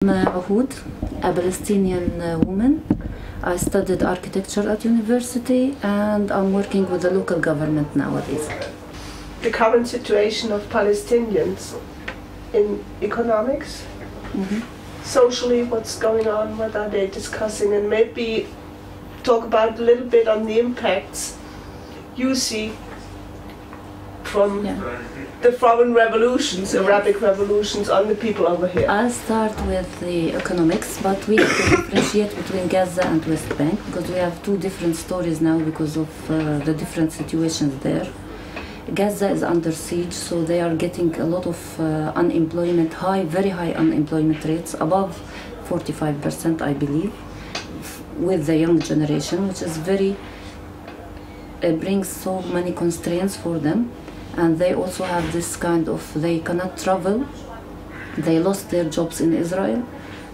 Ohood, a Palestinian woman. I studied architecture at university and I'm working with the local government nowadays. The current situation of Palestinians in economics, socially, what's going on, what are they discussing, and maybe talk about a little bit on the impacts you see from the foreign revolutions, Arabic revolutions, on the people over here. I'll start with the economics, but we have to differentiate between Gaza and West Bank because we have two different stories now because of the different situations there. Gaza is under siege, so they are getting a lot of unemployment, very high unemployment rates, above 45%, I believe, with the young generation, which is brings so many constraints for them. And they also have this kind of, they cannot travel, they lost their jobs in Israel,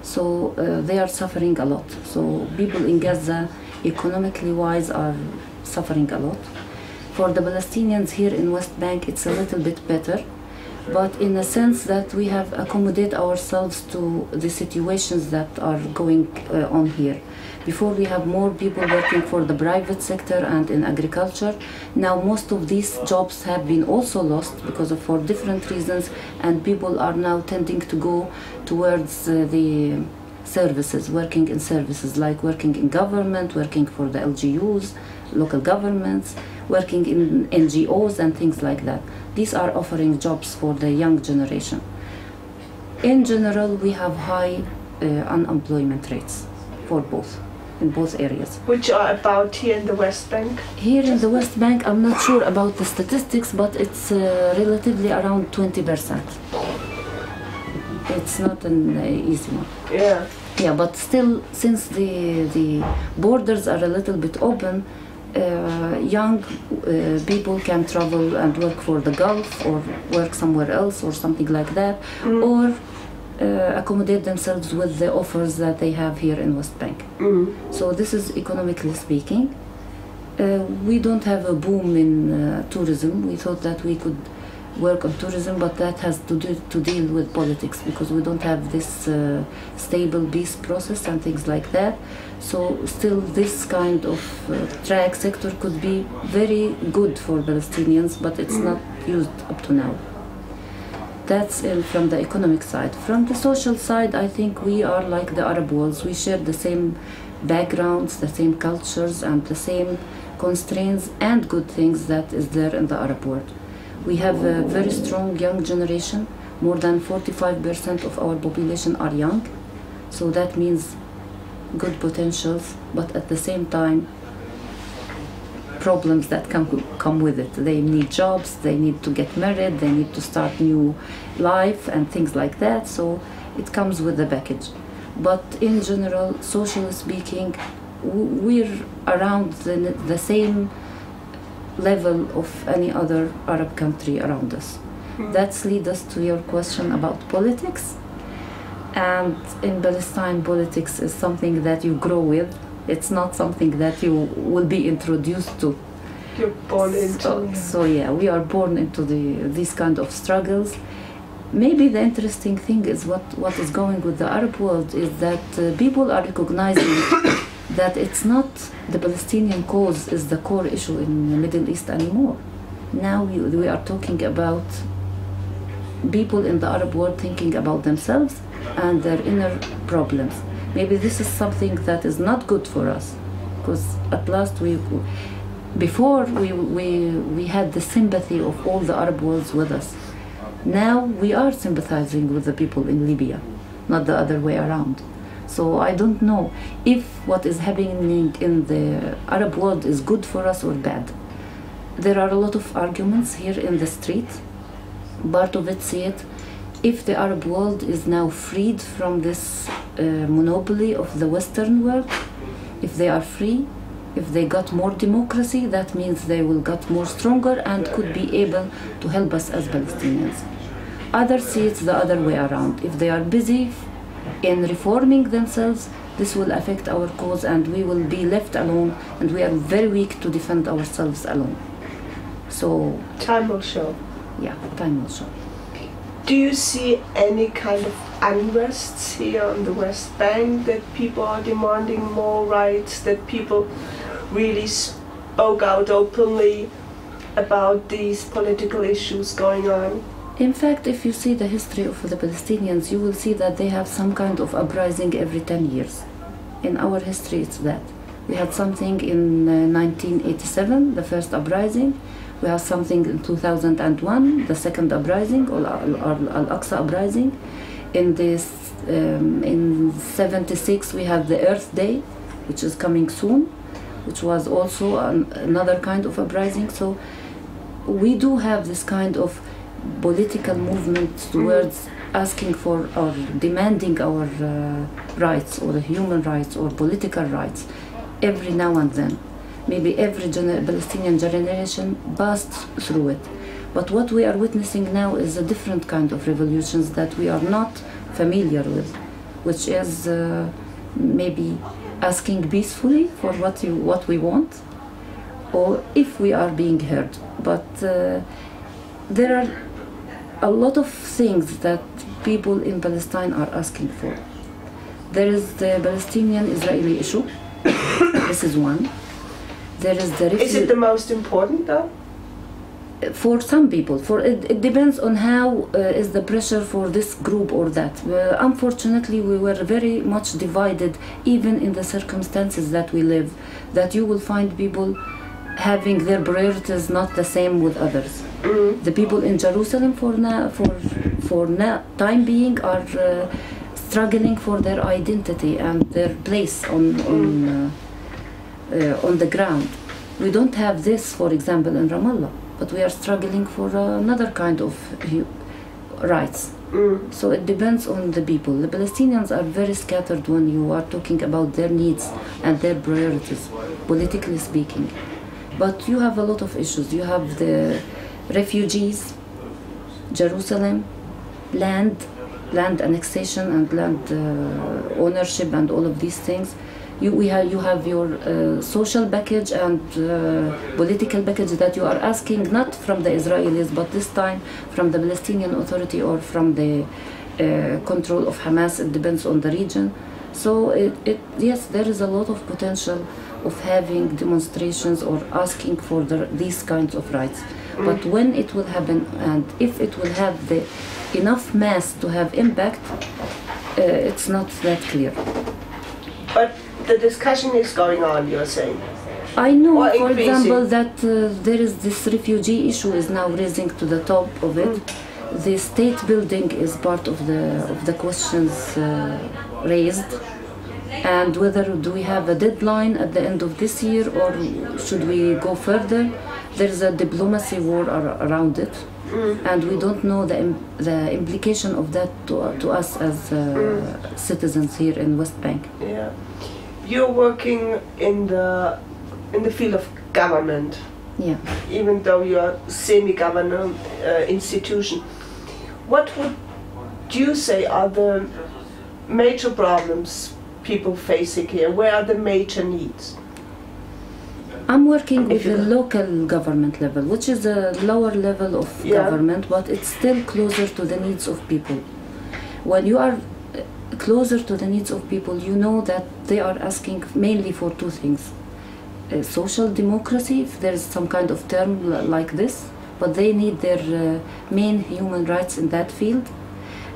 so they are suffering a lot. So people in Gaza, economically wise, are suffering a lot. For the Palestinians here in West Bank, it's a little bit better, but in a sense that we have accommodated ourselves to the situations that are going on here. Before we have more people working for the private sector and in agriculture. Now most of these jobs have been also lost for different reasons, and people are now tending to go towards the services, working in services, like working in government, working for the LGUs, local governments, working in NGOs and things like that. These are offering jobs for the young generation. In general, we have high unemployment rates for both, in both areas. Which are about here in the West Bank? Here in the West Bank, I'm not sure about the statistics, but it's relatively around 20%. It's not an easy one. Yeah. Yeah, but still, since the borders are a little bit open, young people can travel and work for the Gulf or work somewhere else or something like that, or accommodate themselves with the offers that they have here in West Bank. So this is economically speaking. We don't have a boom in tourism. We thought that we could work on tourism, but that has to deal with politics because we don't have this stable peace process and things like that. So still this kind of track sector could be very good for Palestinians, but it's not used up to now. That's from the economic side. From the social side, I think we are like the Arab world. We share the same backgrounds, the same cultures, and the same constraints and good things that is there in the Arab world. We have a very strong young generation. More than 45% of our population are young. So that means good potentials, but at the same time, problems that come with it. They need jobs, they need to get married, they need to start new life and things like that. So it comes with the package. But in general, socially speaking, we're around the same level of any other Arab country around us. That leads us to your question about politics. And in Palestine, politics is something that you grow with. It's not something that you will be introduced to. You're born into. So yeah, we are born into these kind of struggles. Maybe the interesting thing is what is going with the Arab world is that people are recognizing that it's not the Palestinian cause is the core issue in the Middle East anymore. Now we are talking about people in the Arab world thinking about themselves and their inner problems. Maybe this is something that is not good for us, because at last before we had the sympathy of all the Arab worlds with us. Now we are sympathizing with the people in Libya, not the other way around. So I don't know if what is happening in the Arab world is good for us or bad. There are a lot of arguments here in the street. Part of it say it, if the Arab world is now freed from this monopoly of the Western world, if they are free, if they got more democracy, that means they will get more stronger and could be able to help us as Palestinians. Others see it's the other way around. If they are busy in reforming themselves, this will affect our cause and we will be left alone, and we are very weak to defend ourselves alone. So time will show. Yeah, time will show. Do you see any kind of unrests here on the West Bank, that people are demanding more rights, that people really spoke out openly about these political issues going on? In fact, if you see the history of the Palestinians, you will see that they have some kind of uprising every 10 years. In our history, it's that. We had something in 1987, the first uprising. We have something in 2001, the second uprising, or Al-Aqsa uprising. In 76, we have the Earth Day, which is coming soon, which was also another kind of uprising. So we do have this kind of political movement towards asking for or demanding our rights, or human rights or political rights, every now and then. Maybe every Palestinian generation passed through it. But what we are witnessing now is a different kind of revolutions that we are not familiar with, which is maybe asking peacefully for what we want, or if we are being heard. But there are a lot of things that people in Palestine are asking for. There is the Palestinian-Israeli issue. This is one. There is the Is it the most important, though? For some people, it depends on how is the pressure for this group or that. Unfortunately, we were very much divided, even in the circumstances that we live, that you will find people having their priorities not the same with others. The people in Jerusalem for time being are struggling for their identity and their place on the ground. We don't have this, for example, in Ramallah, but we are struggling for another kind of rights. So it depends on the people. The Palestinians are very scattered when you are talking about their needs and their priorities, politically speaking. But you have a lot of issues. You have the refugees, Jerusalem, land annexation and land ownership and all of these things. You have your social package and political package that you are asking not from the Israelis, but this time from the Palestinian Authority or from the control of Hamas. It depends on the region. So yes, there is a lot of potential of having demonstrations or asking for these kinds of rights. But when it will happen, and if it will have the enough mass to have impact, it's not that clear. But the discussion is going on, you're saying? I know, for example, that there is this refugee issue is now raising to the top of it. The state building is part of the questions raised. And whether do we have a deadline at the end of this year, or should we go further? There is a diplomacy war around it, and we don't know the implication of that to us as citizens here in West Bank. Yeah, you're working in the field of government. Yeah. Even though you are semi-government institution, what would you say are the major problems people facing here? Where are the major needs? I'm working with the local government level, which is a lower level of government, but it's still closer to the needs of people. When you are closer to the needs of people, you know that they are asking mainly for two things. Social democracy, if there is some kind of term like this, but they need their main human rights in that field.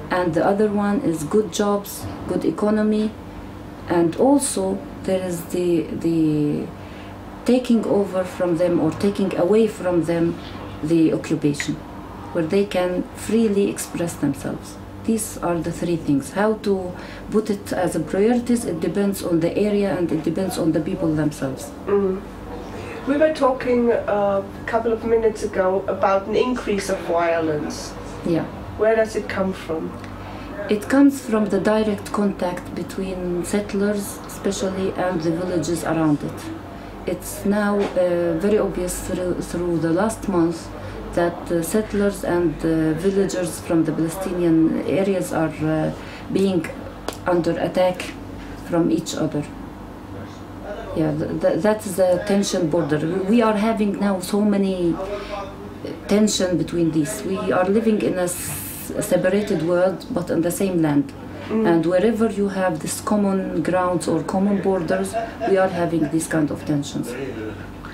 And the other one is good jobs, good economy, and also there is the taking over from them or taking away from them the occupation, where they can freely express themselves. These are the three things. How to put it as a priorities, it depends on the area and it depends on the people themselves. We were talking a couple of minutes ago about an increase of violence. Yeah. Where does it come from? It comes from the direct contact between settlers, especially, and the villages around it. It's now very obvious through the last month that settlers and villagers from the Palestinian areas are being under attack from each other. Yeah, that's the tension border. We are having now so many tension between these. We are living in a a separated world, but on the same land. And wherever you have this common grounds or common borders, we are having these kind of tensions.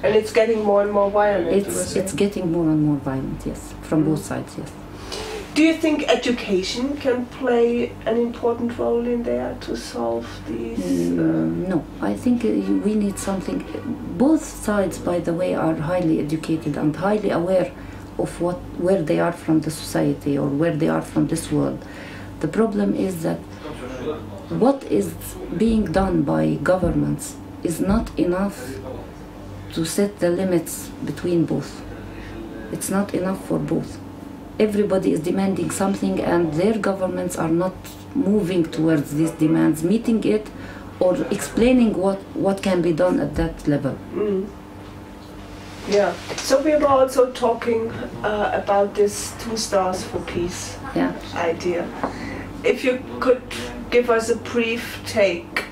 And it's getting more and more violent. It's getting more and more violent, yes, from both sides, yes. Do you think education can play an important role in there to solve these? No, I think we need something. Both sides, by the way, are highly educated and highly aware of where they are from the society or where they are from this world. The problem is that what is being done by governments is not enough to set the limits between both. It's not enough for both. Everybody is demanding something and their governments are not moving towards these demands, meeting it or explaining what can be done at that level. Yeah, so we were also talking about this 2 stars for peace idea. If you could give us a brief take,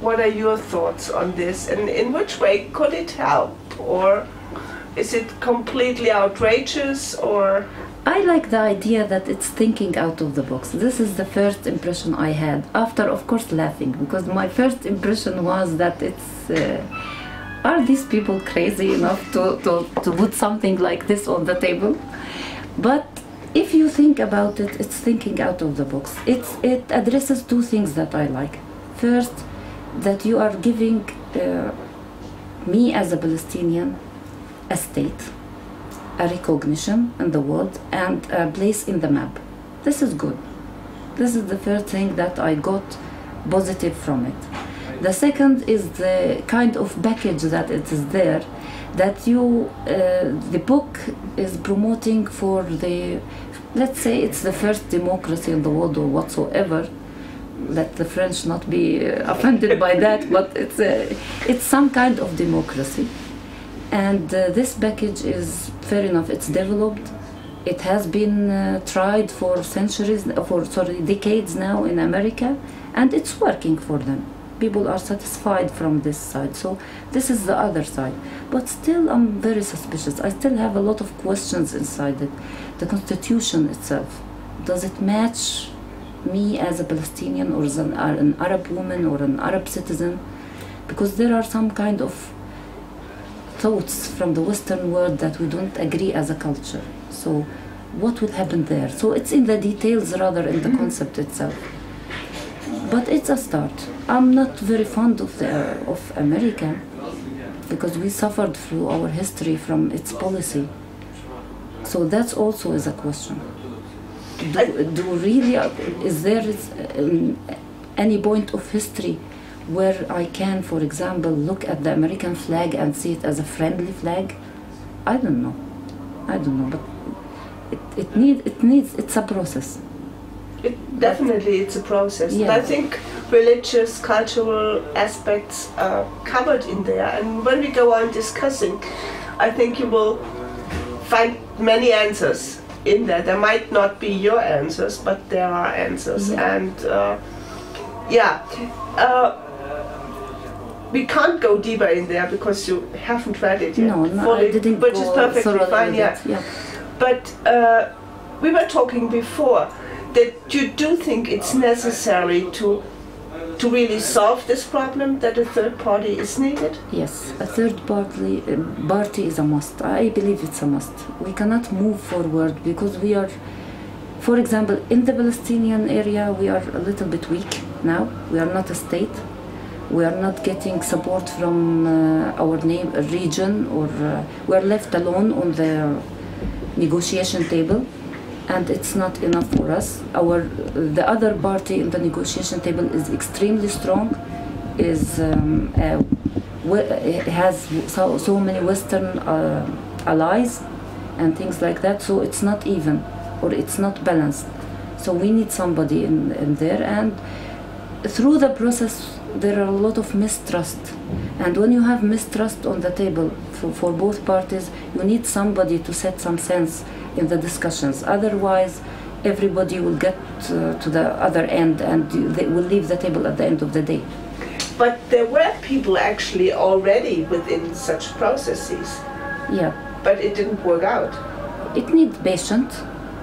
what are your thoughts on this and in which way could it help, or is it completely outrageous? Or I like the idea that it's thinking out of the box. This is the first impression I had, after of course laughing, because my first impression was that it's are these people crazy enough to put something like this on the table? But if you think about it, it's thinking out of the box. It addresses 2 things that I like. First, that you are giving me as a Palestinian a state, a recognition in the world, and a place in the map. This is good. This is the first thing that I got positive from it. The second is the kind of package that it is there, that you, the book is promoting for the, let's say it's the first democracy in the world or whatsoever. Let the French not be offended by that, but it's some kind of democracy. And this package is fair enough. It's developed. It has been tried for decades now in America, and it's working for them. People are satisfied from this side. So this is the other side. But still, I'm very suspicious. I still have a lot of questions inside it. The constitution itself, does it match me as a Palestinian or as an Arab woman or an Arab citizen? Because there are some kind of thoughts from the Western world that we don't agree as a culture. So what will happen there? So it's in the details rather in the concept itself. But it's a start. I'm not very fond of America because we suffered through our history from its policy. So that's also is a question. Is there any point of history where I can, for example, look at the American flag and see it as a friendly flag? I don't know, but it's a process. It's a process. Yeah. And I think religious, cultural aspects are covered in there. And when we go on discussing, I think you will find many answers in there. There might not be your answers, but there are answers. Yeah. And we can't go deeper in there because you haven't read it yet. No, fully, I didn't. Which is perfectly fine. Yeah. But we were talking before that you do think it's necessary to really solve this problem, that a third party is needed? Yes, a third party is a must. I believe it's a must. We cannot move forward because we are, for example, in the Palestinian area, we are a little bit weak now. We are not a state. We are not getting support from our region, or we are left alone on the negotiation table, and it's not enough for us. The other party in the negotiation table is extremely strong, has so many Western allies and things like that, so it's not even, or it's not balanced. So we need somebody in there, and through the process there are a lot of mistrust, and when you have mistrust on the table for both parties, you need somebody to set some sense in the discussions. Otherwise, everybody will get to the other end, and they will leave the table at the end of the day. But there were people actually already within such processes. Yeah. But it didn't work out. It needs patience,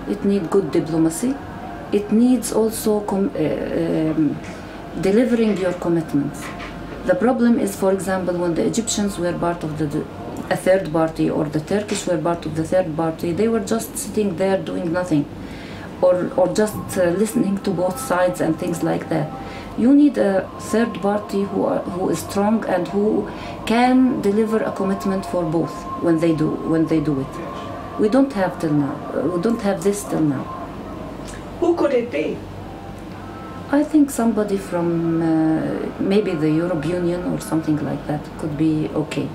it needs good diplomacy, it needs also delivering your commitments. The problem is, for example, when the Egyptians were part of a third party, or the Turkish were part of the third party, they were just sitting there doing nothing, or just listening to both sides and things like that. You need a third party who is strong and who can deliver a commitment for both when they do it. We don't have till now. We don't have this till now. Who could it be? I think somebody from maybe the European Union or something like that could be okay.